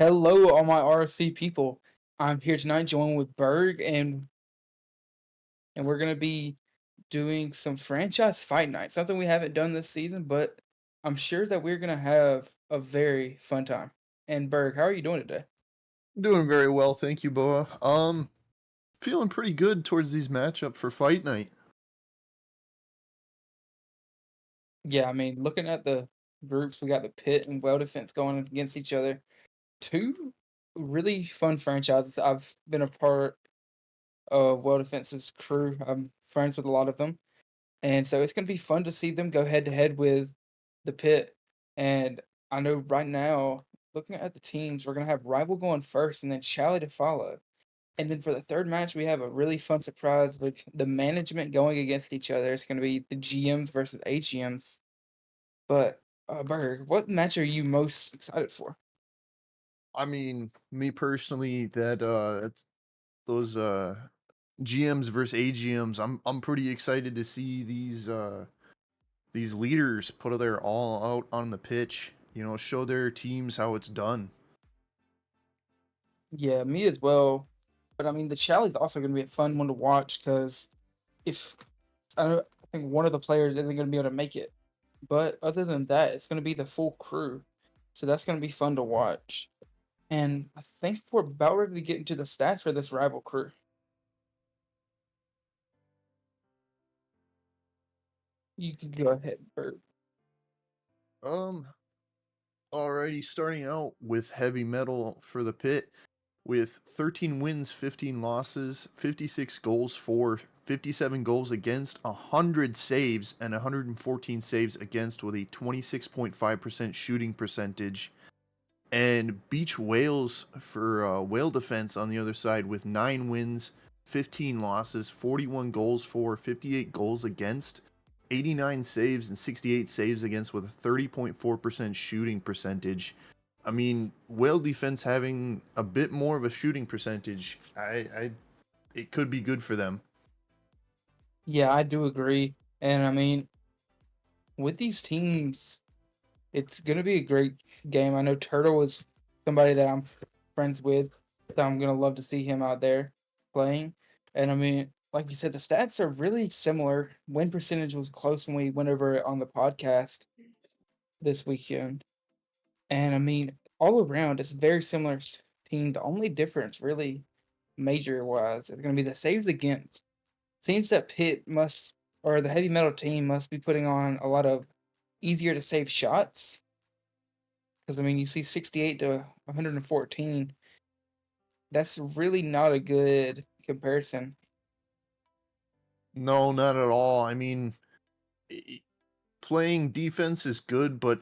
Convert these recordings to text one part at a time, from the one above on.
Hello, all my RSC people. I'm here tonight, joined with Berg, and we're gonna be doing some franchise fight night. Something we haven't done this season, but I'm sure that we're gonna have a very fun time. And Berg, how are you doing today? Doing very well, thank you, Boa. Feeling pretty good towards these matchup for fight night. Yeah, I mean, looking at the groups, we got the Pit and Well Defense going against each other. Two really fun franchises. I've been a part of Well Defense's crew. I'm friends with a lot of them. And so it's gonna be fun to see them go head to head with the Pit. And I know right now, looking at the teams, we're gonna have Rival going first and then Chally to follow. And then for the third match, we have a really fun surprise with the management going against each other. It's gonna be the GMs versus AGMs. But Berg, what match are you most excited for? I mean, me personally, those GMs versus AGMs. I'm pretty excited to see these leaders put their all out on the pitch. Show their teams how it's done. Yeah, me as well. But I mean, the Chally's also gonna be a fun one to watch because if I think one of the players isn't gonna be able to make it. But other than that, it's gonna be the full crew. So that's gonna be fun to watch. And I think we're about ready to get into the stats for this rival crew. You can go ahead, Bert. Um, Alrighty, starting out with heavy metal for the pit with 13 wins, 15 losses, 56 goals for, 57 goals against, 100 saves, and 114 saves against with a 26.5% shooting percentage. And Beach Whales for whale defense on the other side with 9 wins, 15 losses, 41 goals for, 58 goals against, 89 saves and 68 saves against with a 30.4% shooting percentage. I mean, whale defense having a bit more of a shooting percentage, it could be good for them. Yeah, I do agree. And I mean, with these teams, it's gonna be a great game. I know Turtle is somebody that I'm friends with, so I'm gonna love to see him out there playing. And I mean, like you said, the stats are really similar. Win percentage was close when we went over it on the podcast this weekend. And I mean, all around, it's very similar team. The only difference, really, major wise, is going to be the saves against. Seems that Pitt must, or the heavy metal team must be putting on a lot of easier to save shots. Because I mean, you see 68 to 114. That's really not a good comparison. No, not at all. I mean, i- playing defense is good, but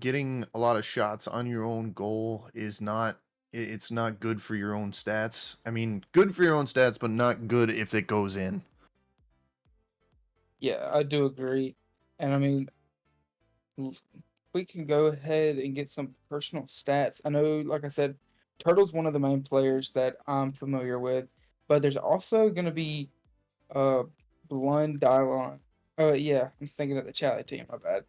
getting a lot of shots on your own goal is not it's not good for your own stats. I mean, good for your own stats, but not good if it goes in. Yeah, I do agree. And I mean, l- we can go ahead and get some personal stats. I know, like I said, Turtle's one of the main players that I'm familiar with, but there's also going to be uh Blun Dylon. Oh yeah, I'm thinking of the Chally team. My bad.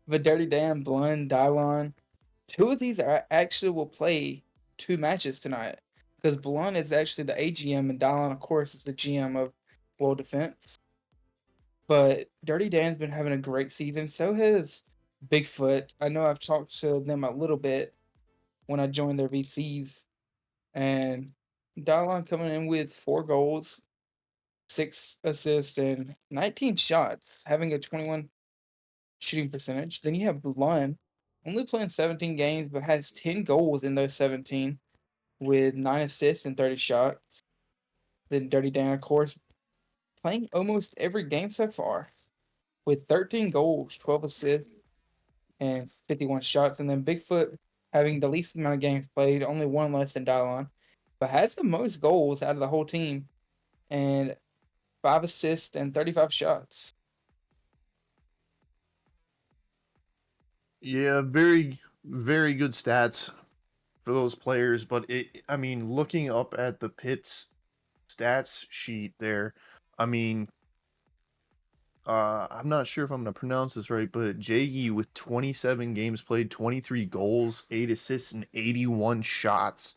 But Dirty Dan, Blun, Dylon. Two of these are actually will play two matches tonight because Blun is actually the AGM and Dylon, of course, is the GM of World Defense. But Dirty Dan's been having a great season. So has Bigfoot. I know I've talked to them a little bit when I joined their VCs, and Dylon coming in with 4 goals, 6 assists, and 19 shots, having a 21 shooting percentage. Then you have Blun, only playing 17 games, but has 10 goals in those 17 with 9 assists and 30 shots. Then Dirty Dan, of course, playing almost every game so far with 13 goals, 12 assists, and 51 shots. And then Bigfoot having the least amount of games played, only one less than Dylon, but has the most goals out of the whole team and 5 assists and 35 shots. Yeah, very good stats for those players, but I mean, looking up at the Pits stats sheet there, I mean, I'm not sure if I'm gonna pronounce this right, but Jaggy with 27 games played, 23 goals, 8 assists, and 81 shots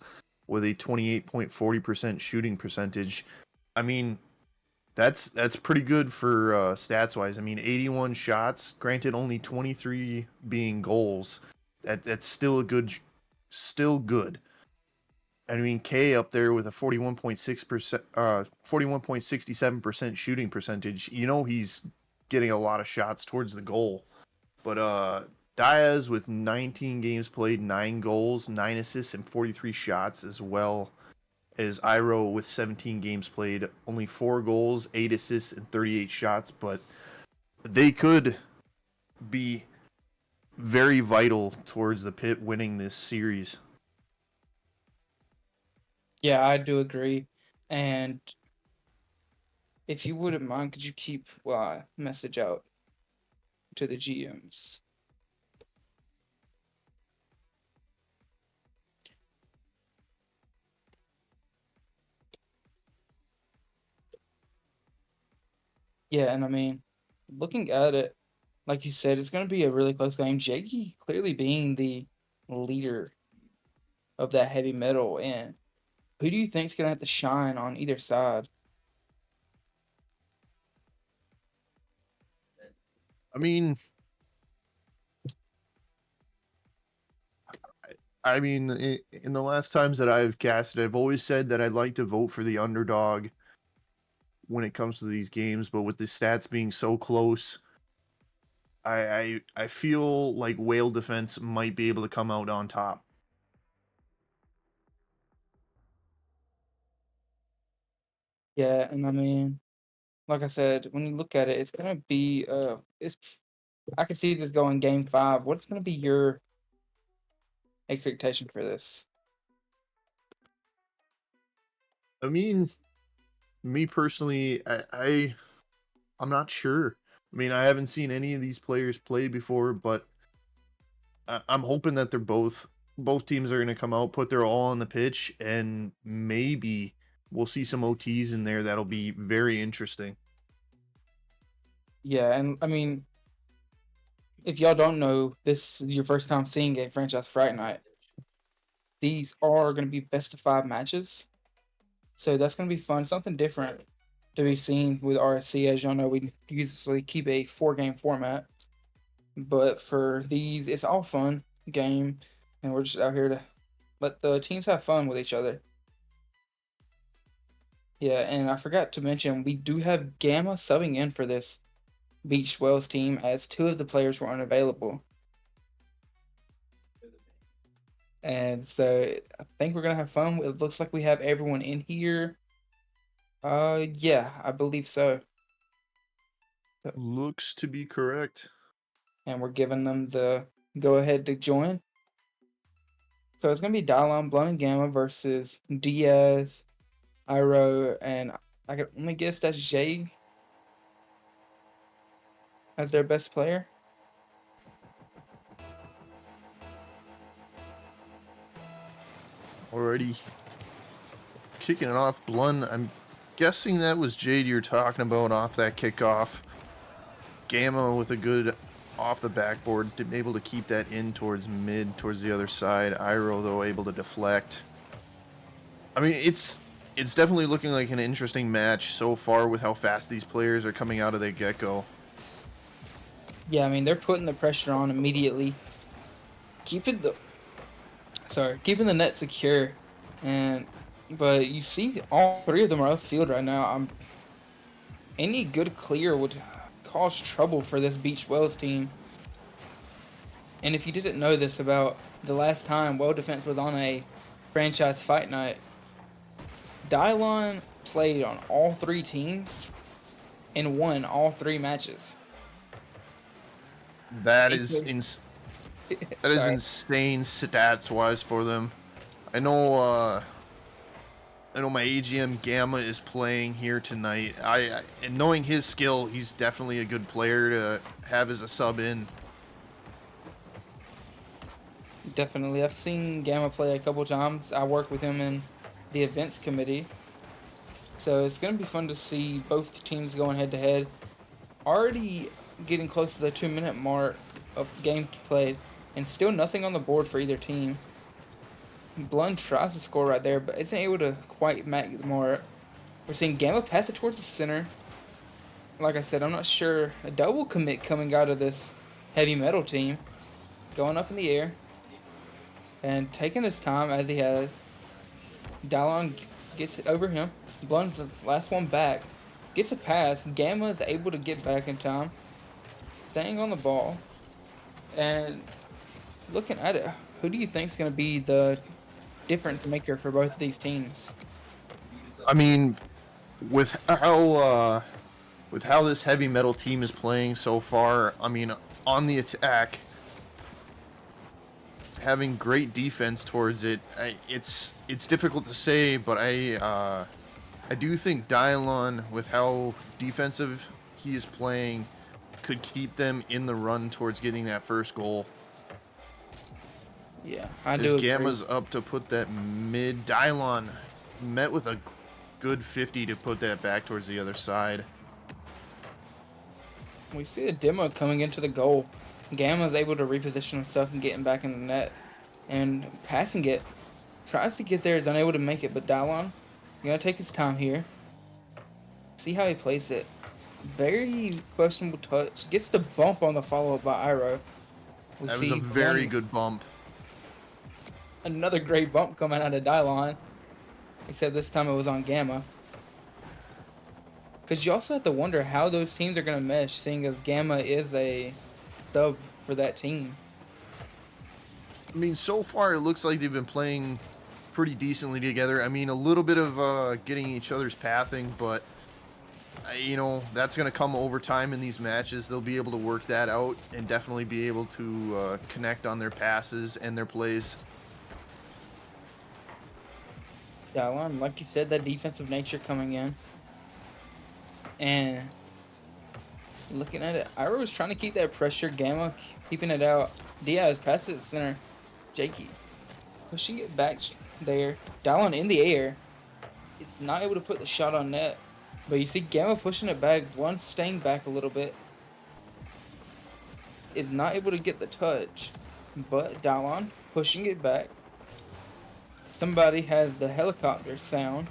with a 28.40% shooting percentage. I mean, that's pretty good for stats wise. I mean, 81 shots, granted only 23 being goals. That's still good. I mean, K up there with a 41.6%, 41.67% shooting percentage. You know he's getting a lot of shots towards the goal. But Diaz with 19 games played, 9 goals, 9 assists, and 43 shots, as well as I.R.O.H with 17 games played, only 4 goals, 8 assists, and 38 shots. But they could be very vital towards the Pit winning this series. Yeah, I do agree. And if you wouldn't mind, could you keep message out to the GMs? Yeah, and I mean, looking at it, like you said, it's going to be a really close game. Jaggy clearly being the leader of that heavy metal, and who do you think's going to have to shine on either side? I mean, in the last times that I've casted, I've always said that I'd like to vote for the underdog when it comes to these games, but with the stats being so close, I feel like Whale Defense might be able to come out on top. Yeah, and I mean, like I said, when you look at it, it's going to be it's I can see this going game 5. What's going to be your expectation for this? I mean, me personally, I'm not sure. I mean, I haven't seen any of these players play before, but I'm hoping that both teams are going to come out, put their all on the pitch, and maybe we'll see some OTs in there that'll be very interesting. Yeah, and I mean, if y'all don't know, this is your first time seeing a franchise Fright Night. These are going to be best of 5 matches. So that's going to be fun. Something different to be seen with RSC. As y'all know, we usually keep a 4-game format. But for these, it's all fun game. And we're just out here to let the teams have fun with each other. Yeah, and I forgot to mention, we do have Gama subbing in for this Beach Wells team as 2 of the players were unavailable. And so I think we're gonna have fun. It looks like we have everyone in here. Yeah, I believe so. Looks to be correct. And we're giving them the go ahead to join. So it's gonna be Dylon, Blun, and Gamma versus Diaz, I.R.O.H, and I can only guess that's Jay as their best player. Already kicking it off, Blun. I'm guessing that was Jade you're talking about off that kickoff. Gama with a good off the backboard, able to keep that in towards mid, towards the other side. I.R.O.H, though, able to deflect. I mean, it's definitely looking like an interesting match so far with how fast these players are coming out of the get-go. Yeah, I mean they're putting the pressure on immediately, keeping the keeping the net secure, and but you see all 3 of them are upfield right now. Any good clear would cause trouble for this Beach Wells team. And if you didn't know this about the last time Well Defense was on a franchise fight night, Dylon played on all 3 teams and won all 3 matches. That He is played, that is sorry. insane stats wise for them. I know uh I know my AGM Gamma is playing here tonight. And knowing his skill, he's definitely a good player to have as a sub in. Definitely. I've seen Gamma play a couple times. I work with him in the events committee. So it's going to be fun to see both teams going head to head. already getting close to the 2-minute mark of game played, and still nothing on the board for either team. Blun tries to score right there, but isn't able to quite make the mark. We're seeing Gama pass it towards the center. Like I said, I'm not sure. A double commit coming out of this heavy metal team. Going up in the air. And taking his time as he has. Dallon gets it over him. Blun's the last one back. Gets a pass. Gamma is able to get back in time. Staying on the ball. And looking at it, who do you think is going to be the difference maker for both of these teams? I mean, with how this heavy metal team is playing so far, I mean, on the attack, having great defense towards it, it's difficult to say, but I do think Dylon, with how defensive he is playing, could keep them in the run towards getting that first goal. Yeah, I As do agree. Gamma's up to put that mid, Dylon met with a good 50 to put that back towards the other side. We see a demo coming into the goal. Gamma's able to reposition himself and getting back in the net. And passing it. Tries to get there, is unable to make it, but Dallon gonna take his time here. See how he plays it. Very questionable touch. Gets the bump on the follow-up by I.R.O.H. That was a very good bump. Another great bump coming out of Dallon. Except this time it was on Gama. Because you also have to wonder how those teams are going to mesh, seeing as Gama is a sub for that team. I mean, so far it looks like they've been playing pretty decently together. I mean, a little bit of getting each other's pathing, but you know, that's going to come over time in these matches. They'll be able to work that out and definitely be able to connect on their passes and their plays. Dallon, like you said, that defensive nature coming in. And looking at it, I.R.O.H was trying to keep that pressure. Gama keeping it out. Diaz passes it center. Jakey pushing it back there. Dallon in the air. It's not able to put the shot on net. But you see Gama pushing it back. Blun staying back a little bit. Is not able to get the touch. But Dallon pushing it back. Somebody has the helicopter sound.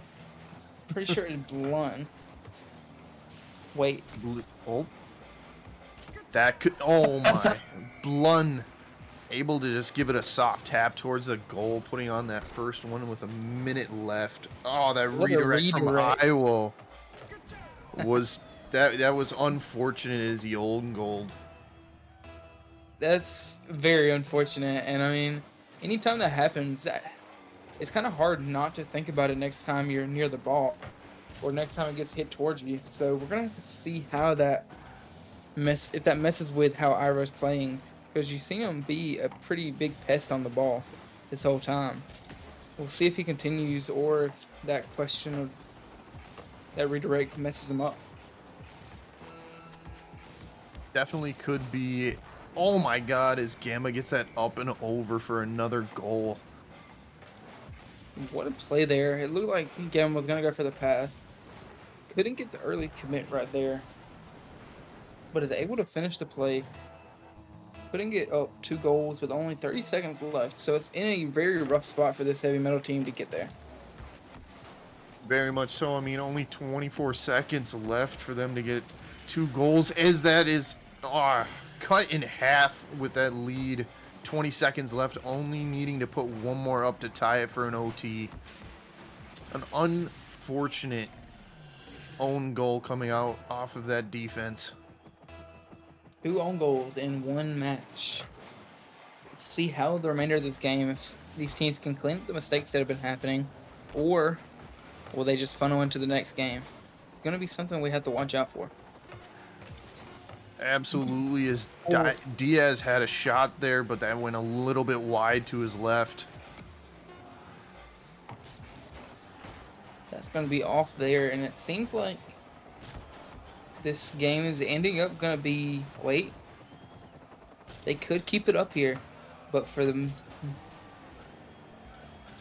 Pretty sure it's Blun. Wait. Oh. That could... Oh, my. Blun able to just give it a soft tap towards the goal, putting on that first one with a minute left. Oh, that redirect from I.R.O.H. was... That was unfortunate as the old gold. That's very unfortunate. And, I mean, anytime that happens... It's kind of hard not to think about it next time you're near the ball or next time it gets hit towards you. So we're going to have to see how that if that messes with how I.R.O.H is playing, because you see him be a pretty big pest on the ball this whole time. We'll see if he continues or if that question of that redirect messes him up. Definitely could be. Oh my god, as Gama gets that up and over for another goal. What a play there. It looked like Gama was going to go for the pass. Couldn't get the early commit right there. But is able to finish the play. Putting it up 2 goals with only 30 seconds left. So it's in a very rough spot for this heavy metal team to get there. Very much so. I mean, only 24 seconds left for them to get 2 goals, as that is cut in half with that lead. 20 seconds left, only needing to put one more up to tie it for an OT. An unfortunate own goal coming out off of that defense. 2 own goals in 1 match. Let's see how the remainder of this game, if these teams can clean up the mistakes that have been happening, or will they just funnel into the next game? It's going to be something we have to watch out for. Absolutely, as Diaz had a shot there, but that went a little bit wide to his left. That's going to be off there, and it seems like this game is ending up going to be... Wait. They could keep it up here, but for them...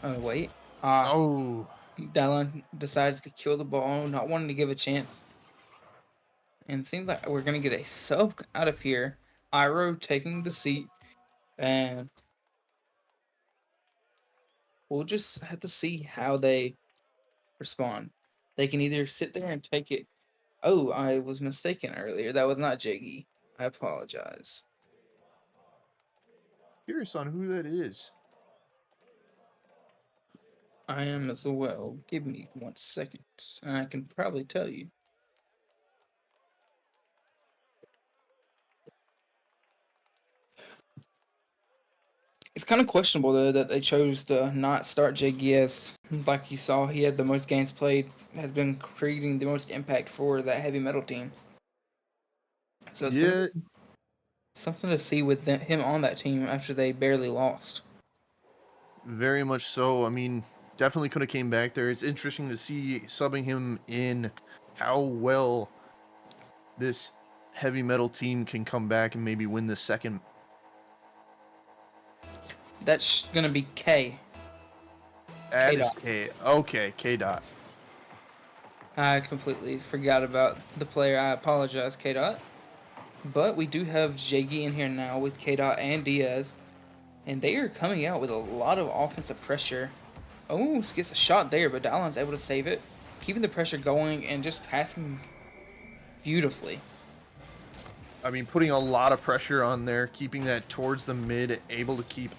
Oh, wait. Dallon decides to kill the ball, not wanting to give a chance. And it seems like we're going to get a sub out of here. I.R.O.H taking the seat. And we'll just have to see how they respond. They can either sit there and take it. Oh, I was mistaken earlier. That was not Jiggy. I apologize. Curious on who that is. I am as well. Give me 1 second, and I can probably tell you. It's kind of questionable though that they chose to not start JGS. Like you saw, he had the most games played, has been creating the most impact for that heavy metal team. So it's gonna Yeah, be something to see with him on that team after they barely lost. very much so. I mean, definitely could have came back there. It's interesting to see subbing him in how well this heavy metal team can come back and maybe win the second. That's gonna be K. That K is dot. K. Okay, K dot. I completely forgot about the player. I apologize, K dot. But we do have Jaggy in here now with K dot and Diaz, and they are coming out with a lot of offensive pressure. Almost gets a shot there, but Dallon's able to save it, keeping the pressure going and just passing beautifully. I mean, putting a lot of pressure on there, keeping that towards the mid, able to keep,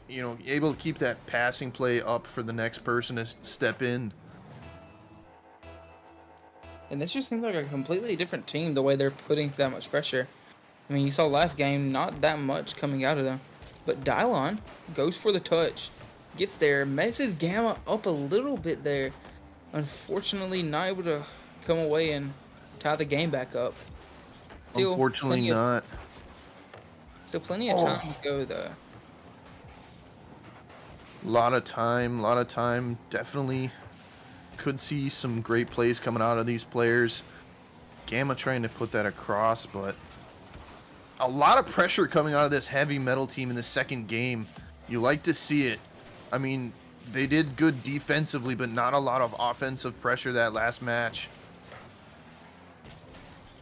able to keep that passing play up for the next person to step in. And this just seems like a completely different team the way they're putting that much pressure. I mean, you saw last game, not that much coming out of them. But Dylon goes for the touch, gets there, messes Gama up a little bit there. Unfortunately, not able to come away and tie the game back up. Still Unfortunately, plenty of not. still plenty of time to Oh, go though. a lot of time, a lot of time. Definitely could see some great plays coming out of these players. Gamma trying to put that across, but a lot of pressure coming out of this heavy metal team in the second game. You like to see it. I mean, they did good defensively, but not a lot of offensive pressure that last match.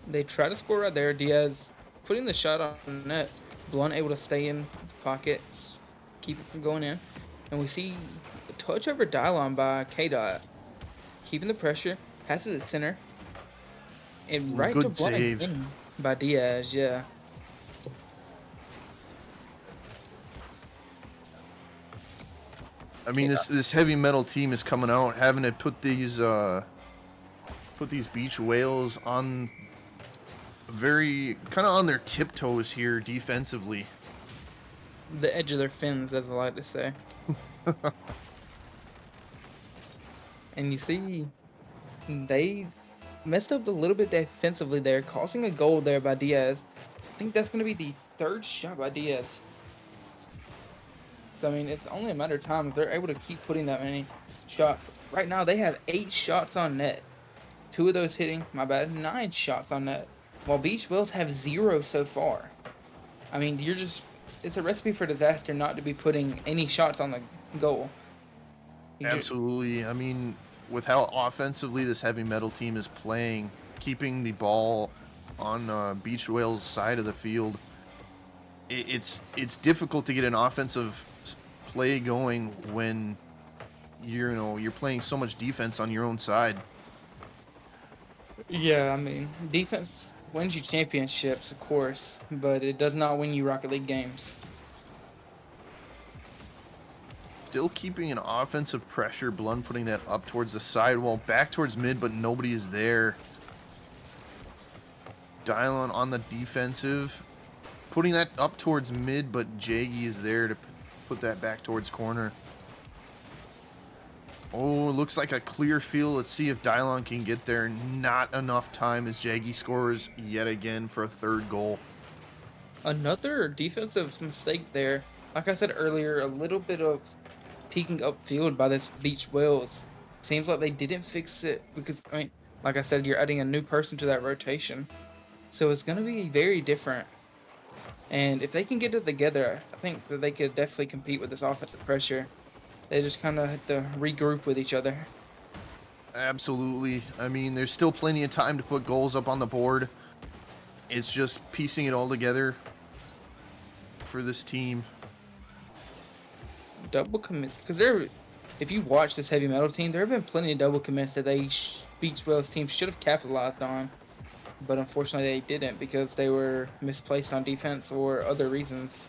They try to score right there. Diaz putting the shot on net. Blun able to stay in the pockets, keep it from going in. And we see a touch over Dylon by K Dot, keeping the pressure, passes it center, and Ooh, right to good Blun save. again by Diaz. Yeah, I mean, K this heavy metal team is coming out, having to put these beach whales on very kind of on their tiptoes here defensively. the edge of their fins, as I like to say. And you see, they messed up a little bit defensively there, causing a goal there by Diaz. I think that's going to be the third shot by Diaz. So, I mean, it's only a matter of time if they're able to keep putting that many shots. Right now, they have 8 shots on net. 2 of those hitting, my bad, 9 shots on net. While Beach Whales have 0 so far. I mean, it's a recipe for disaster not to be putting any shots on the goal. Absolutely. I mean, with how offensively this heavy metal team is playing, keeping the ball on Beach Whale's side of the field, it's difficult to get an offensive play going when you're playing so much defense on your own side. Yeah, I mean, defense wins you championships, of course, but it does not win you Rocket League games. Still keeping an offensive pressure, Blun putting that up towards the sidewall, back towards mid, but nobody is there. Dylon on the defensive, putting that up towards mid, but Jaggy is there to put that back towards corner. Oh, looks like a clear field. Let's see if Dylon can get there. Not enough time as Jaggy scores yet again for a third goal. Another defensive mistake there. Like I said earlier, a little bit of peeking upfield by this Beach Whales. Seems like they didn't fix it because, I mean, like I said, you're adding a new person to that rotation. So it's going to be very different. And if they can get it together, I think that they could definitely compete with this offensive pressure. They just kind of have to regroup with each other. Absolutely. I mean, there's still plenty of time to put goals up on the board. It's just piecing it all together for this team. Double commit, because if you watch this heavy metal team, there have been plenty of double commits that Beach Wales team should have capitalized on, but unfortunately they didn't because they were misplaced on defense or other reasons,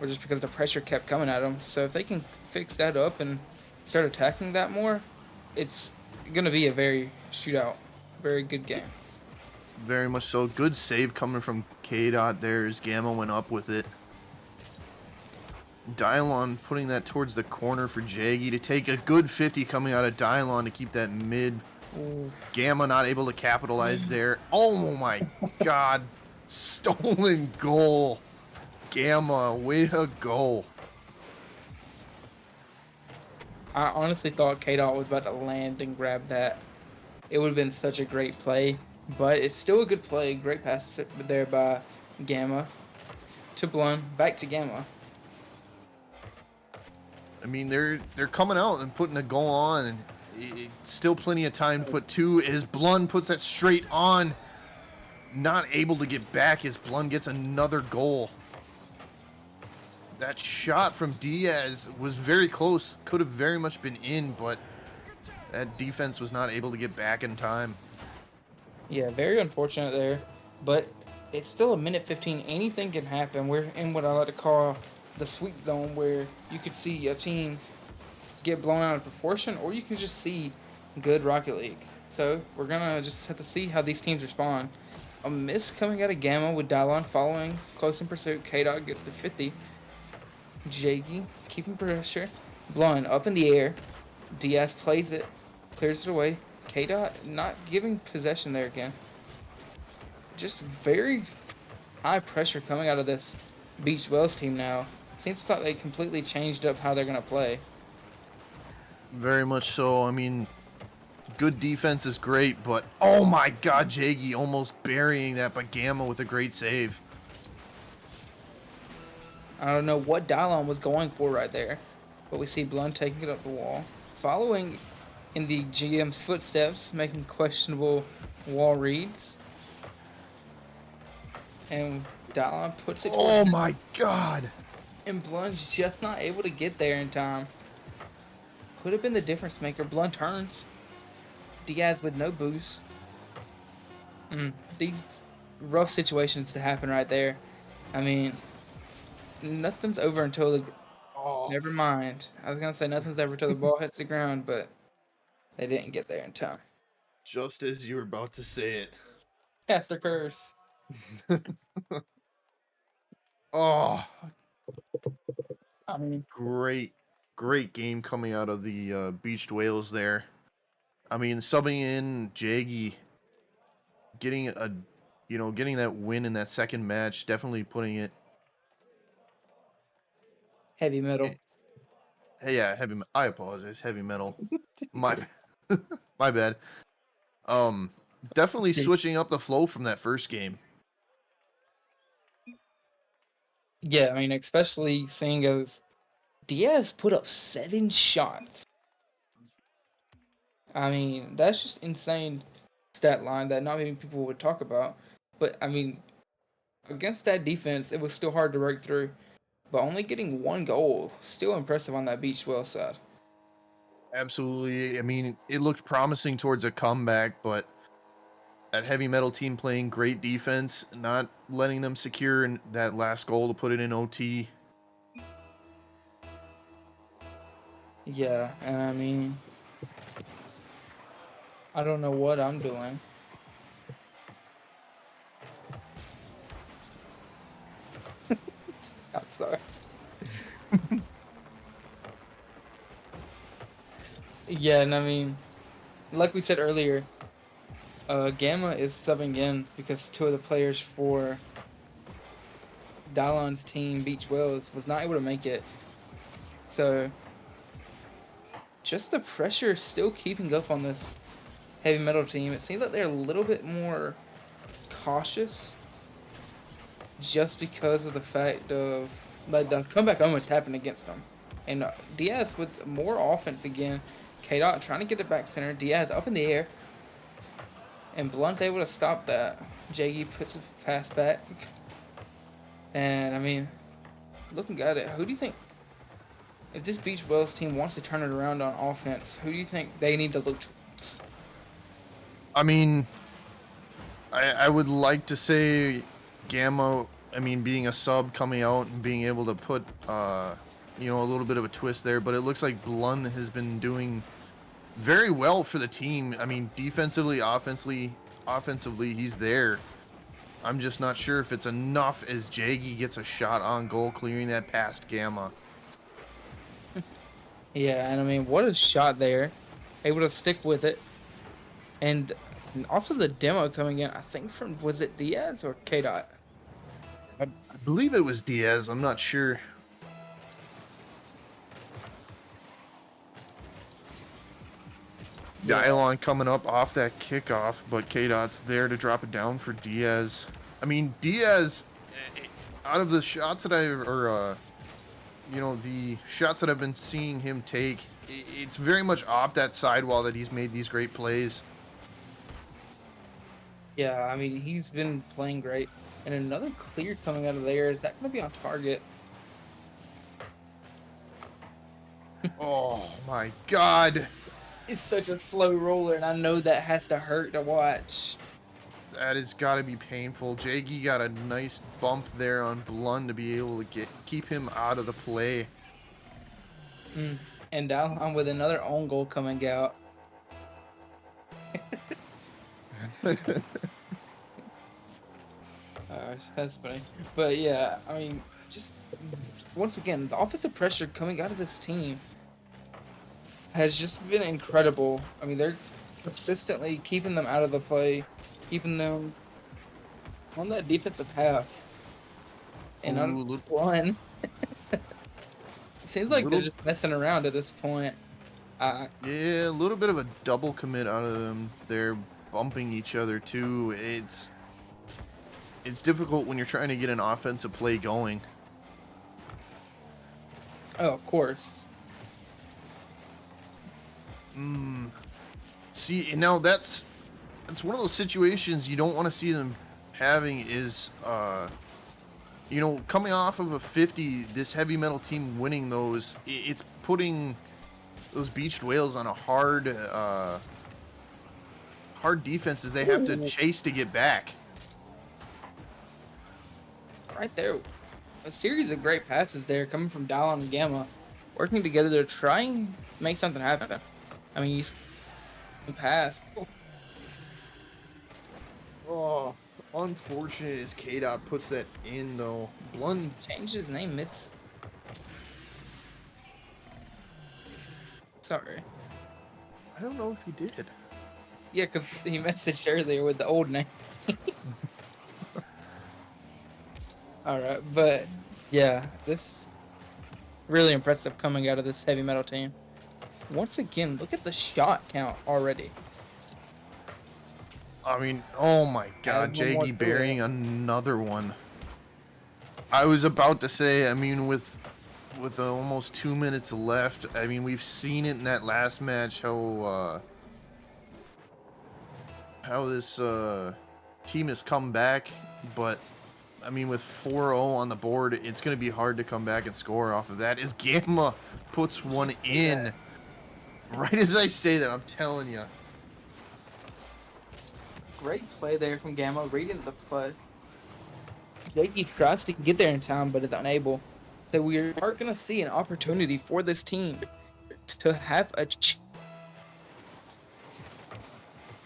or just because the pressure kept coming at them. So if they can fix that up and start attacking that more, it's gonna be a very very good game. Very much so. Good save coming from K-Dot there as Gama went up with it. Dylon putting that towards the corner for Jaggy to take a good 50 coming out of Dylon to keep that mid. Ooh. Gama not able to capitalize there. Oh my god. Stolen goal. Gama, way to go. I honestly thought K-Dot was about to land and grab that. It would have been such a great play, but it's still a good play. Great pass there by Gama to Blun, back to Gama. I mean, they're coming out and putting a goal on, and still plenty of time to put two. As Blun puts that straight on, not able to get back as Blun gets another goal. That shot from Diaz was very close. Could have very much been in, but that defense was not able to get back in time. Yeah, very unfortunate there, but it's still a minute 15. Anything can happen. We're in what I like to call the sweet zone, where you could see a team get blown out of proportion, or you can just see good Rocket League. So we're gonna just have to see how these teams respond. A miss coming out of Gamma with Dylon following close in pursuit. K-Dot gets to 50. Jaggy keeping pressure. Blun up in the air. Diaz plays it, clears it away. K-Dot not giving possession there again. Just very high pressure coming out of this Beach Wells team now. Seems like they completely changed up how they're going to play. Very much so. I mean, good defense is great, but oh my god, Jaggy almost burying that, but Gamma with a great save. I don't know what Dylon was going for right there, but we see Blun taking it up the wall. Following in the GM's footsteps, making questionable wall reads. And Dylon puts it towards Oh my god! and Blun's just not able to get there in time. Could have been the difference maker. Blun turns. Diaz with no boost. These rough situations to happen right there. I mean, nothing's over until the... Oh. Never mind. I was going to say nothing's ever until the ball hits the ground, but they didn't get there in time. Just as you were about to say it. Caster curse. Oh, I mean, great game coming out of the Beached Whales there. I mean, subbing in Jaggy, getting getting that win in that second match, definitely putting it. heavy metal. Hey, yeah, I apologize, heavy metal. My, my bad. Definitely switching up the flow from that first game. Yeah, I mean, especially seeing as Diaz put up 7 shots. I mean, that's just insane stat line that not many people would talk about. But, I mean, against that defense, it was still hard to break through. But only getting 1 goal, still impressive on that Beach Well side. Absolutely. I mean, it looked promising towards a comeback, but that heavy metal team playing great defense, not letting them secure that last goal to put it in OT. Yeah, and I mean, I don't know what I'm doing. I'm sorry. Yeah, and I mean, like we said earlier, Gamma is subbing in because 2 of the players for Dylon's team, Beach Wells, was not able to make it. So, just the pressure still keeping up on this heavy metal team. It seems like they're a little bit more cautious just because of the fact of like the comeback almost happened against them. And Diaz with more offense again, K-Dot trying to get it back center. Diaz up in the air. And Blunt's able to stop that. Jaggy puts a pass back. And, I mean, looking at it, who do you think, if this Beach Wells team wants to turn it around on offense, who do you think they need to look towards? I mean, I would like to say Gama, I mean, being a sub coming out and being able to put, you know, a little bit of a twist there, but it looks like Blun has been doing very well for the team. I mean, defensively, offensively, he's there. I'm just not sure if it's enough as Jaggy gets a shot on goal, clearing that past Gama. Yeah, and I mean, what a shot there. Able to stick with it. And also the demo coming in, I think from, was it Diaz or K-Dot? I believe it was Diaz. I'm not sure. Yeah. Dylon coming up off that kickoff, but K-Dot's there to drop it down for Diaz. I mean, Diaz, out of the shots that you know, the shots that I've been seeing him take, it's very much off that sidewall that he's made these great plays. Yeah, I mean, he's been playing great. And another clear coming out of there. Is that going to be on target? Oh my God. It's such a slow roller, and I know that has to hurt to watch. That has got to be painful. Jaggy got a nice bump there on Blun to be able to keep him out of the play. And down with another own goal coming out. That's funny. But yeah, I mean, just once again, the offensive pressure coming out of this team has just been incredible. I mean, they're consistently keeping them out of the play, keeping them on that defensive half. And on one, it seems like they're just messing around at this point. Yeah, a little bit of a double commit out of them. They're bumping each other too. It's difficult when you're trying to get an offensive play going. Oh, of course. See, now that's one of those situations you don't want to see them having is, you know, coming off of a 50, this heavy metal team winning those, it's putting those beached whales on a hard defenses they have to chase to get back. Right there, a series of great passes there coming from Dallon and Gama, working together to try and make something happen. I mean, he's pass. Oh, unfortunate as K-Dot puts that in though. Blun Changed his name. Sorry. I don't know if he did. Yeah, because he messaged earlier with the old name. Alright, but yeah, this really impressive coming out of this heavy metal team. Once again, look at the shot count already. I mean, oh my God, Jaggy burying another one. I was about to say, I mean, with almost 2 minutes left, I mean, we've seen it in that last match how this team has come back, but I mean, with 4-0 on the board, it's going to be hard to come back and score off of that. As Gama puts one in, right as I say that, I'm telling you. Great play there from Gama, reading the play. Jakey tries to get there in time, but is unable. So we are going to see an opportunity for this team to have a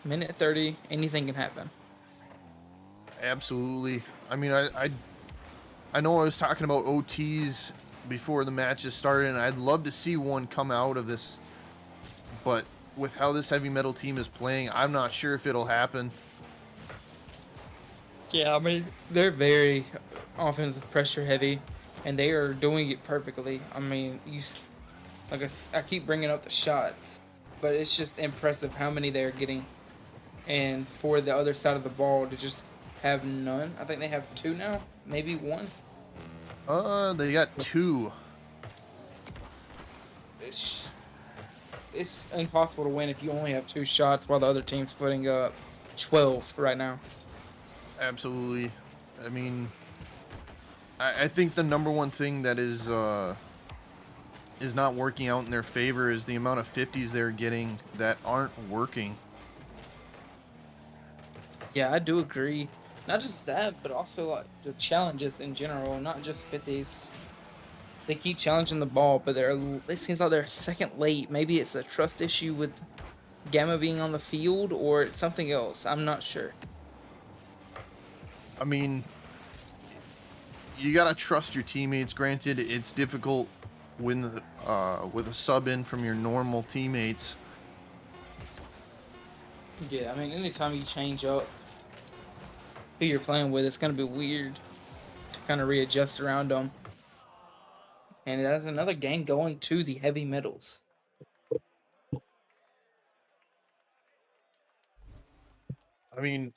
minute 30. Anything can happen. Absolutely. I mean, I know I was talking about OTs before the matches started, and I'd love to see one come out of this. But with how this heavy metal team is playing, I'm not sure if it'll happen. Yeah, I mean, they're very offensive pressure heavy, and they are doing it perfectly. I mean, I keep bringing up the shots, but it's just impressive how many they're getting. And for the other side of the ball to just have none. I think they have 2 now, maybe 1. They got 2. Ish. it's impossible to win if you only have 2 shots while the other team's putting up 12 right now. Absolutely. I mean, I think the number one thing that is not working out in their favor is the amount of 50s they're getting that aren't working. Yeah, I do agree. Not just that, but also like the challenges in general, not just 50s. They keep challenging the ball, but it seems like they're second late. Maybe it's a trust issue with Gamma being on the field or it's something else. I'm not sure. I mean, you gotta trust your teammates. Granted, it's difficult when with a sub in from your normal teammates. Yeah, I mean, anytime you change up who you're playing with, it's going to be weird to kind of readjust around them. And that's another game going to the heavy metals. I mean,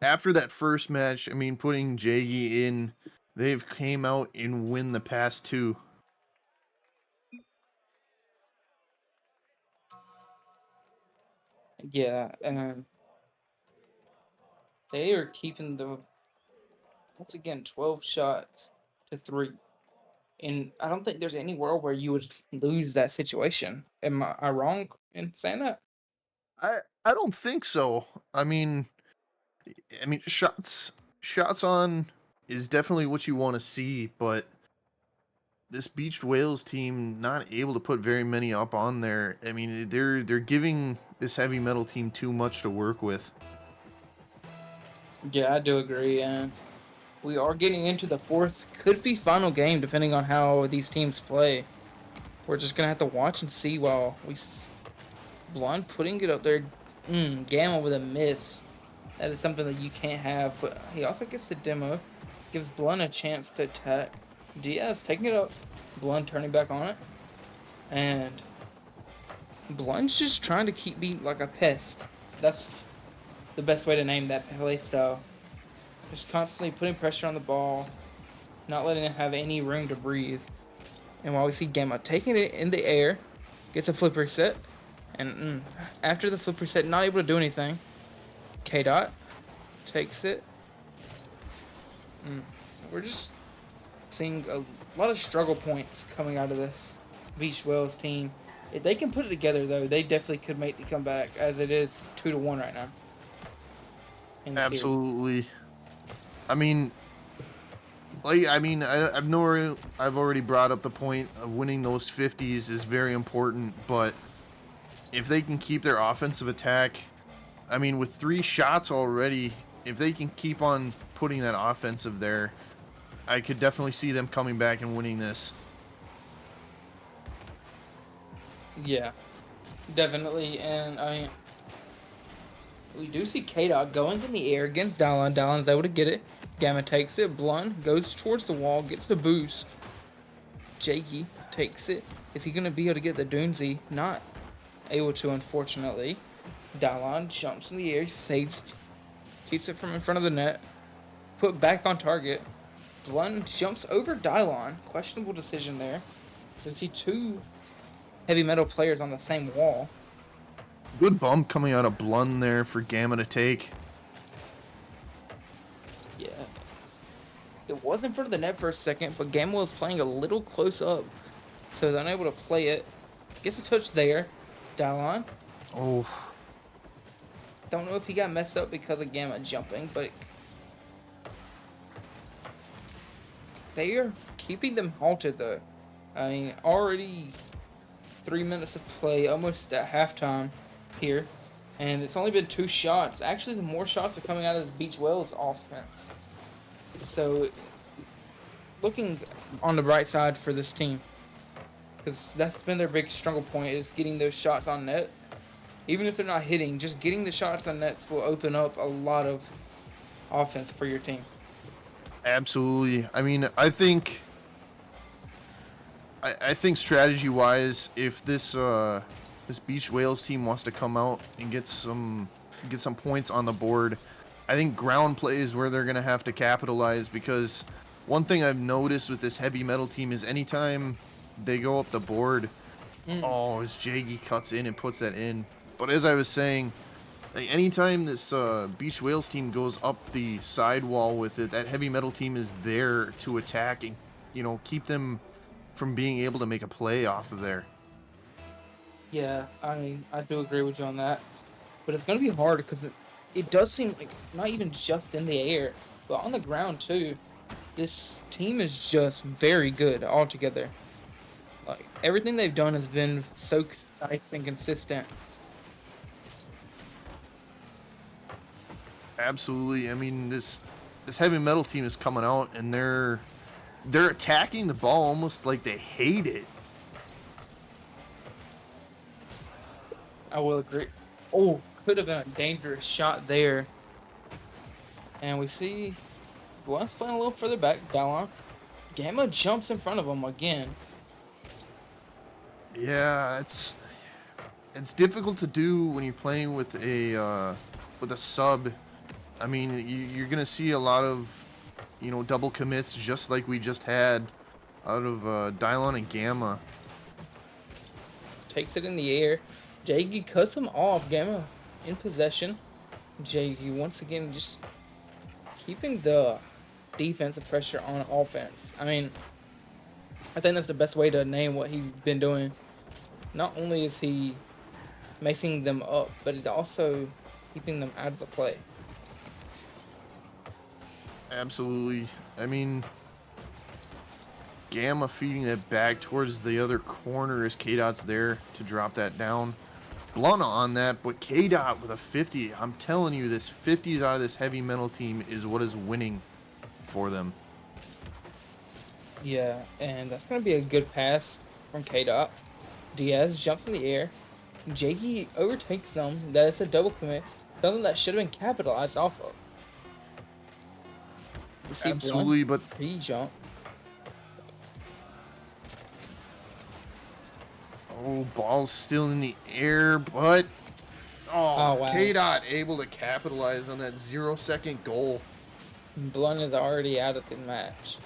after that first match, I mean, putting Jaggy in, they've came out and win the past two. Yeah, and they are keeping once again, 12 shots to 3. And I don't think there's any world where you would lose that situation. Am I wrong in saying that? I don't think so. I mean, shots on is definitely what you want to see, but this Beached Whales team not able to put very many up on there. I mean, they're giving this heavy metal team too much to work with. Yeah, I do agree. And we are getting into the fourth, could be final game, depending on how these teams play. We're just gonna have to watch and see while Blun putting it up there. Gamma with a miss. That is something that you can't have. But he also gets the demo, gives Blun a chance to attack. Diaz taking it up, Blun turning back on it, and Blun's just trying to keep being like a pest. That's the best way to name that play style. Just constantly putting pressure on the ball, not letting it have any room to breathe. And while we see Gamma taking it in the air, gets a flip reset, and after the flip reset, not able to do anything. K Dot takes it. We're just seeing a lot of struggle points coming out of this Beach Wells team. If they can put it together, though, they definitely could make the comeback, as it is 2-1 right now in the series. Absolutely. I mean, I've already brought up the point of winning those 50s is very important, but if they can keep their offensive attack, I mean, with 3 shots already, if they can keep on putting that offensive there, I could definitely see them coming back and winning this. Yeah, definitely. And I mean, we do see K-Dot going in the air against Dallon. Dallon's able to get it. Gamma takes it. Blun goes towards the wall, gets the boost. Jakey takes it. Is he going to be able to get the Doomsy? Not able to, unfortunately. Dallon jumps in the air, saves, keeps it from in front of the net. Put back on target. Blun jumps over Dylon. Questionable decision there. You see 2 heavy metal players on the same wall. Good bump coming out of Blun there for Gama to take. Yeah. It was in front of the net for a second, but Gamma was playing a little close up, so was unable to play it. Gets a touch there. Dallon. Oh, Don't know if he got messed up because of Gamma jumping, but they are keeping them halted though. I mean, already 3 minutes of play, almost at halftime here, and it's only been 2 shots. Actually, the more shots are coming out of this Beach Wells offense. So, looking on the bright side for this team, because that's been their big struggle point is getting those shots on net. Even if they're not hitting, just getting the shots on nets will open up a lot of offense for your team. absolutely. I mean, I think strategy wise, if this Beach Whales team wants to come out and get some points on the board, I think ground play is where they're gonna have to capitalize, because one thing I've noticed with this heavy metal team is anytime they go up the board, Mm, Oh, as Jaggy cuts in and puts that in. But as I was saying, like, anytime this Beach Whales team goes up the sidewall with it, that heavy metal team is there to attack and, keep them from being able to make a play off of there. yeah, I do agree with you on that. But it's gonna be hard because it does seem like not even just in the air, but on the ground too. This team is just very good altogether. Like everything they've done has been so concise and consistent. Absolutely. I mean, this heavy metal team is coming out and they're attacking the ball almost like they hate it. I will agree. Oh, could have been a dangerous shot there. And we see Blunt's playing a little further back. Dallon. Gamma jumps in front of him again. Yeah, it's difficult to do when you're playing with a sub. I mean, you're gonna see a lot of double commits just like we just had out of Dylon and Gamma. Takes it in the air. Jaggy cuts him off. Gamma in possession. Jaggy once again just keeping the defensive pressure on offense. I mean, I think that's the best way to name what he's been doing. Not only is he messing them up, but he's also keeping them out of the play. Absolutely. I mean, Gamma feeding it back towards the other corner as K-Dot's there to drop that down. Blun on that, but K-Dot with a 50. I'm telling you, this 50s out of this heavy metal team is what is winning for them. Yeah, and that's going to be a good pass from K Dot. Diaz jumps in the air. Jakey overtakes them. That is a double commit. Something that should have been capitalized off of. We see Blun Absolutely, but pre-jump. oh, ball's still in the air, but Oh, oh, wow. K-Dot able to capitalize on that 0-second goal. Blun is already out of the match.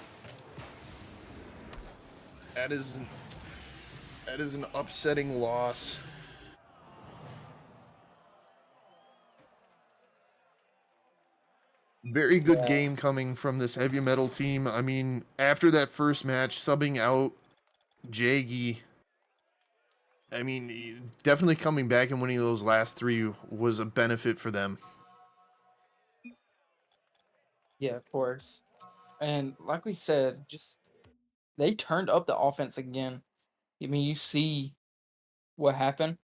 That is that is an upsetting loss. Very good Yeah, game coming from this heavy metal team. I mean, after that first match, subbing out Jaggy, I mean, definitely coming back and winning those last three was a benefit for them. yeah, of course. And like we said, just they turned up the offense again. I mean, you see what happened.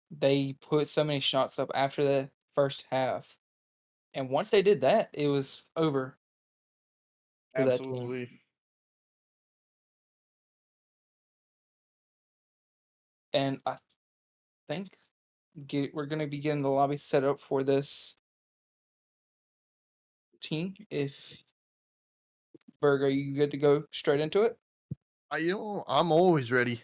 They put so many shots up after the first half. And once they did that, it was over for that team. Absolutely. And I think we're going to be getting the lobby set up for this team. If Berg, are you good to go straight into it? I'm always ready.